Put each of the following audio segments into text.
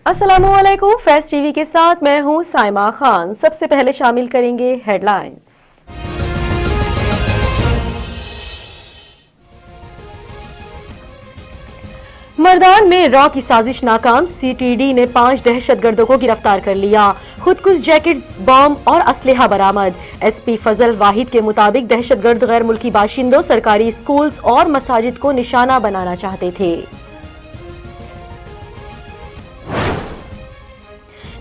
अस्सलामुअलैकुम। फैज़ टीवी के साथ मैं हूं साइमा खान। सबसे पहले शामिल करेंगे हेडलाइंस। मर्दान में रॉ की साजिश नाकाम, सीटीडी ने 5 दहशतगर्दों को गिरफ्तार कर लिया। खुदकुश जैकेट्स, बॉम्ब और असलहा बरामद। एसपी फजल वाहिद के मुताबिक दहशतगर्द गैर मुल्की बाशिंदों, सरकारी स्कूल्स और मसाजिद को निशाना बनाना चाहते थे।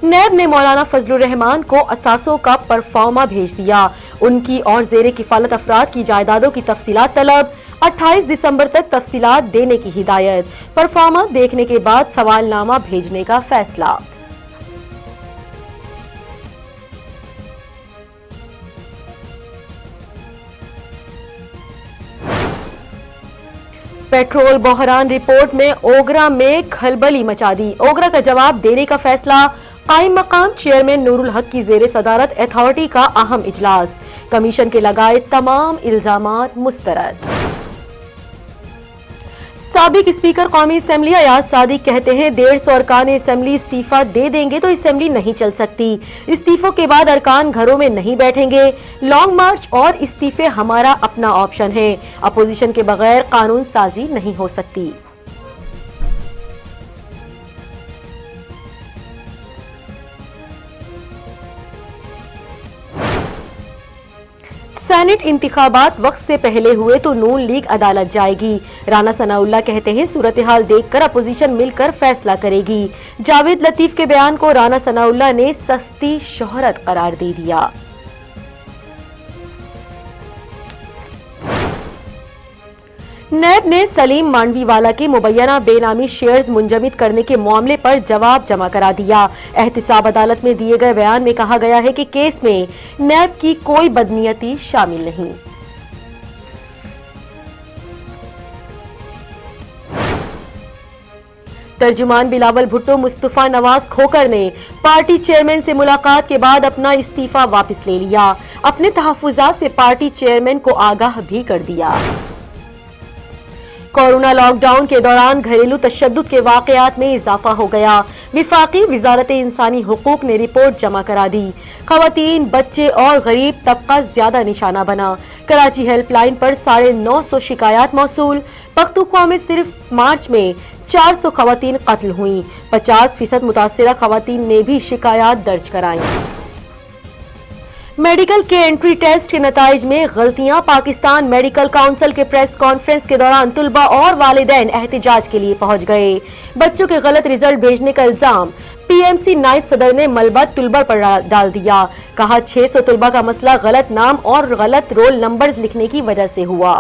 नैब ने मौलाना फजलुर रहमान को असासों का परफॉर्मा भेज दिया। उनकी और जेरे किफालत अफराद की जायदादों की तफसीलात तलब। 28 दिसंबर तक तफसीलात देने की हिदायत। परफॉर्मा देखने के बाद सवालनामा भेजने का फैसला। पेट्रोल बहरान रिपोर्ट में ओगरा में खलबली मचा दी। ओगरा का जवाब देने का फैसला। कायम मकाम चेयरमैन नूरुल हक की जेरे सदारत अथॉरिटी का अहम इजलास। कमीशन के लगाए तमाम इल्जामात मुस्तरद। साबिक स्पीकर कौमी असम्बली अयाज सादिक कहते हैं 150 अरकान असम्बली इस्तीफा दे देंगे तो असम्बली नहीं चल सकती। इस्तीफों के बाद अरकान घरों में नहीं बैठेंगे। लॉन्ग मार्च और इस्तीफे हमारा अपना ऑप्शन है। अपोजिशन के बगैर कानून साजी नहीं हो सकती। सेनेट इंतिखाबात वक्त से पहले हुए तो नून लीग अदालत जाएगी। राना सनाउल्लाह कहते हैं सूरत हाल देखकर अपोजिशन मिलकर फैसला करेगी। जावेद लतीफ के बयान को राना सनाउल्लाह ने सस्ती शोहरत करार दे दिया। नैब ने सलीम मांडवीवाला के मुबैना बेनामी शेयर्स मुंजमद करने के मामले पर जवाब जमा करा दिया। एहतिसाब अदालत में दिए गए बयान में कहा गया है कि केस में नैब की कोई बदनीयती शामिल नहीं। तर्जुमान बिलावल भुट्टो मुस्तफा नवाज खोकर ने पार्टी चेयरमैन से मुलाकात के बाद अपना इस्तीफा वापस ले लिया। अपने तहफुजात से पार्टी चेयरमैन को आगाह भी कर दिया। कोरोना लॉकडाउन के दौरान घरेलू तशद्दुद के वाकयात में इजाफा हो गया। विफाकी वजारत इंसानी हुकूक ने रिपोर्ट जमा करा दी। खवातीन, बच्चे और गरीब तबका ज्यादा निशाना बना। कराची हेल्पलाइन पर 950 शिकायत मौसूल। पख्तूनख्वा में सिर्फ मार्च में 400 खवातीन कत्ल हुई। 50% मुतासिरा खवातीन ने भी शिकायत दर्ज कराई। मेडिकल के एंट्री टेस्ट के नताइज में गलतियां। पाकिस्तान मेडिकल काउंसिल के प्रेस कॉन्फ्रेंस के दौरान तुलबा और वालिदैन एहतजाज के लिए पहुंच गए। बच्चों के गलत रिजल्ट भेजने का इल्जाम। पीएमसी नायब सदर ने मलबा तुलबा पर डाल दिया। कहा 600 तुलबा का मसला गलत नाम और गलत रोल नंबर्स लिखने की वजह से हुआ।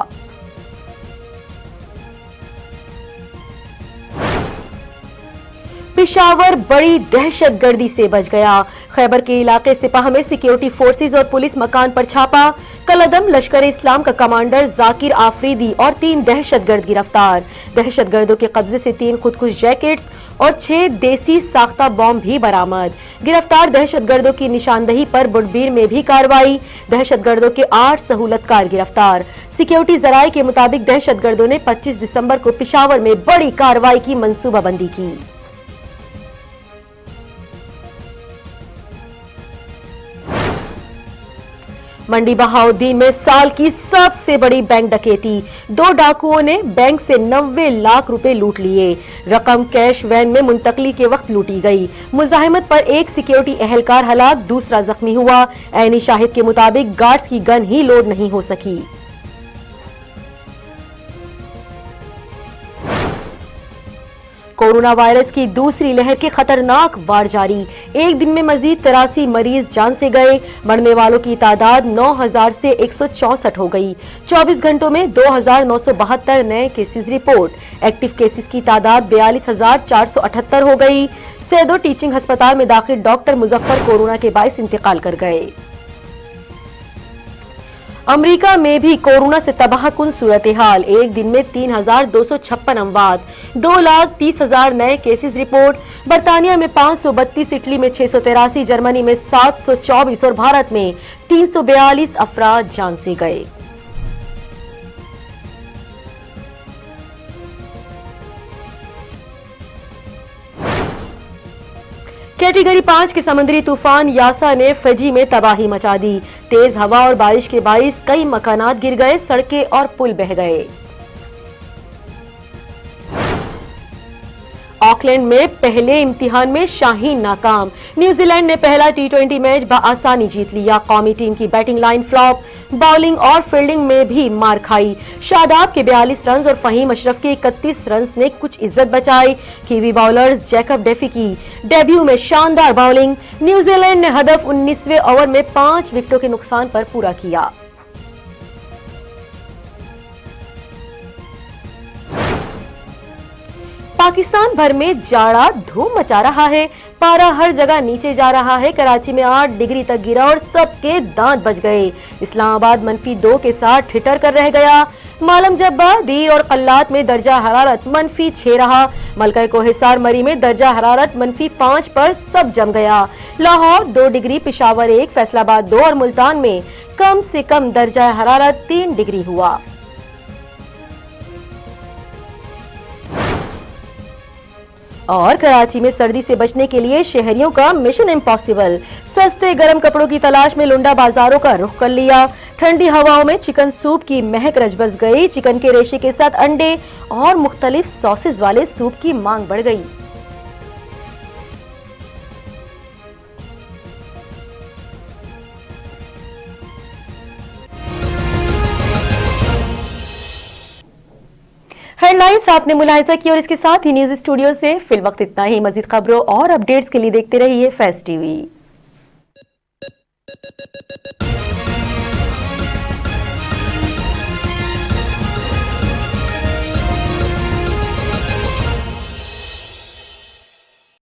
पेशावर बड़ी दहशतगर्दी से बच गया। खैबर के इलाके सिपाह में सिक्योरिटी फोर्सेज और पुलिस मकान पर छापा। कलअदम लश्कर इस्लाम का कमांडर जाकिर आफरीदी और 3 दहशतगर्द गिरफ्तार। दहशतगर्दों के कब्जे से 3 खुदकुश जैकेट्स और 6 देसी साख्ता बॉम्ब भी बरामद। गिरफ्तार दहशतगर्दों की निशानदही पर बुडबीर में भी कार्रवाई। दहशतगर्दों के 8 सहूलतकार गिरफ्तार। सिक्योरिटी जराये के मुताबिक दहशतगर्दों ने 25 दिसंबर को पेशावर में बड़ी कार्रवाई की मंसूबाबंदी की। मंडी बहाउद्दीन में साल की सबसे बड़ी बैंक डकैती। 2 डाकुओं ने बैंक से 90 लाख रुपए लूट लिए। रकम कैश वैन में मुंतकली के वक्त लूटी गई। मुजाहिमत पर एक सिक्योरिटी एहलकार हलाक, दूसरा जख्मी हुआ। ऐनी शाहिद के मुताबिक गार्ड्स की गन ही लोड नहीं हो सकी। कोरोना वायरस की दूसरी लहर के खतरनाक वार जारी। एक दिन में मजीद 83 मरीज जान से गए। मरने वालों की तादाद 9000 से 164 हो गई। 24 घंटों में 2972 नए केसेस रिपोर्ट। एक्टिव केसेस की तादाद 42478 हो गई। सैदो टीचिंग अस्पताल में दाखिल डॉक्टर मुजफ्फर कोरोना के बाइस इंतकाल कर गए। अमेरिका में भी कोरोना से तबाहकुन सूरत हाल। एक दिन में 3256 अमवात, 2,30,000 नए केसेस रिपोर्ट। बरतानिया में 532, इटली में 683, जर्मनी में 724 और भारत में 342 अफराद जान से गए। कैटेगरी 5 के समुद्री तूफान यासा ने फिजी में तबाही मचा दी। तेज हवा और बारिश के बाइस कई मकानात गिर गए, सड़कें और पुल बह गए। ऑकलैंड में पहले इम्तिहान में शाहीन नाकाम। न्यूजीलैंड ने पहला टी20 मैच बआसानी जीत लिया। कौमी टीम की बैटिंग लाइन फ्लॉप, बॉलिंग और फील्डिंग में भी मार खाई। शादाब के 42 रन और फहीम अशरफ के 31 रन ने कुछ इज्जत बचाई। कीवी बॉलर्स जैकब डेफी की डेब्यू में शानदार बॉलिंग। न्यूजीलैंड ने हदफ 19वें ओवर में 5 विकेटों के नुकसान पर पूरा किया। पाकिस्तान भर में जाड़ा धूम मचा रहा है। पारा हर जगह नीचे जा रहा है। कराची में 8 डिग्री तक गिरा और सबके दांत बच गए। इस्लामाबाद -2 के साथ ठिठर कर रह गया। मालम जब्बा, दीर और कल्लात में दर्जा हरारत -6 रहा। मलका कोहिसार मरी में दर्जा हरारत -5 पर सब जम गया। लाहौर 2 डिग्री, पेशावर 1, फैसलाबाद 2 और मुल्तान में कम से कम दर्जा हरारत 3 डिग्री हुआ। और कराची में सर्दी से बचने के लिए शहरियों का मिशन इम्पॉसिबल। सस्ते गर्म कपड़ों की तलाश में लुंडा बाजारों का रुख कर लिया। ठंडी हवाओं में चिकन सूप की महक रच-बस गई। चिकन के रेशे के साथ अंडे और मुख्तलिफ सॉसेज वाले सूप की मांग बढ़ गई। हेडलाइंस आपने मुलाहिजा की और इसके साथ ही न्यूज स्टूडियो से फिल वक्त इतना ही। मजीद खबरों और अपडेट्स के लिए देखते रहिए फैज़ टीवी।